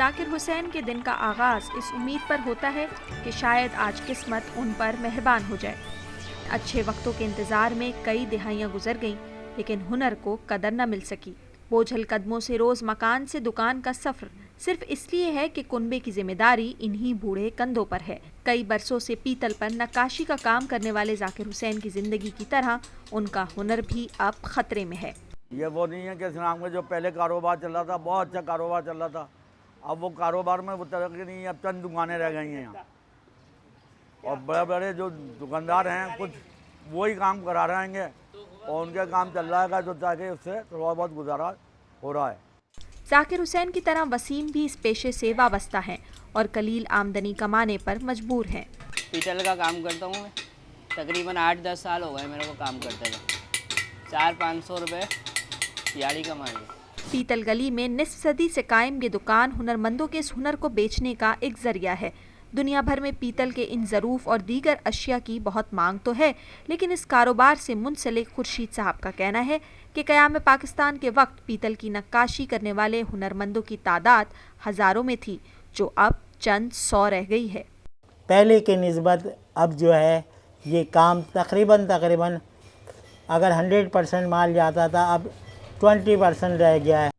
ذاکر حسین کے دن کا آغاز اس امید پر ہوتا ہے کہ شاید آج قسمت ان پر مہربان ہو جائے۔ اچھے وقتوں کے انتظار میں کئی دہائیاں گزر گئیں، لیکن ہنر کو قدر نہ مل سکی۔ بوجھل قدموں سے روز مکان سے دکان کا سفر صرف اس لیے ہے کہ کنبے کی ذمہ داری انہی بوڑھے کندھوں پر ہے۔ کئی برسوں سے پیتل پر نقاشی کا کام کرنے والے ذاکر حسین کی زندگی کی طرح ان کا ہنر بھی اب خطرے میں ہے۔ یہ وہ نہیں ہے کہ اسلام میں جو پہلے کاروبار چل رہا تھا، بہت اچھا کاروبار چل رہا تھا، اب وہ کاروبار میں وہ ترقی نہیں ہے، اب چند دکانیں رہ گئی ہیں یہاں، اور بڑے بڑے جو دکاندار ہیں کچھ وہی کام کرا رہے ہیں اور ان کے کام چل رہا ہے تو تاکہ اس سے تھوڑا بہت گزارا ہو رہا ہے۔ ذاکر حسین کی طرح وسیم بھی اس پیشے سے وابستہ ہیں اور قلیل آمدنی کمانے پر مجبور ہیں۔ پیتل کا کام کرتا ہوں میں، تقریباً 8-10 سال ہو گئے میرے کو کام کرتے ہوئے، 400-500 روپے دیہاڑی کمائی ہے۔ پیتل گلی میں نصف صدی سے قائم یہ دکان ہنرمندوں کے اس ہنر کو بیچنے کا ایک ذریعہ ہے۔ دنیا بھر میں پیتل کے ان ظروف اور دیگر اشیاء کی بہت مانگ تو ہے، لیکن اس کاروبار سے منسلک خورشید صاحب کا کہنا ہے کہ قیام پاکستان کے وقت پیتل کی نقاشی کرنے والے ہنرمندوں کی تعداد ہزاروں میں تھی، جو اب چند سو رہ گئی ہے۔ پہلے کے نسبت اب جو ہے یہ کام تقریباً اگر 100% مال جاتا تھا، اب 20% رہ گیا ہے۔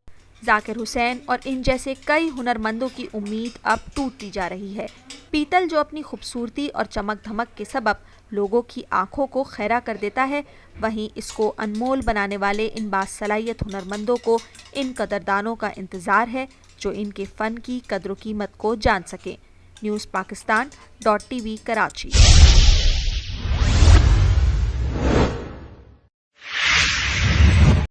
ذاکر حسین اور ان جیسے کئی ہنرمندوں کی امید اب ٹوٹتی جا رہی ہے۔ پیتل جو اپنی خوبصورتی اور چمک دھمک کے سبب لوگوں کی آنکھوں کو خیرہ کر دیتا ہے، وہیں اس کو انمول بنانے والے ان باصلاحیت ہنرمندوں کو ان قدردانوں کا انتظار ہے جو ان کے فن کی قدر و قیمت کو جان سکیں۔ نیوز پاکستان.tv کراچی۔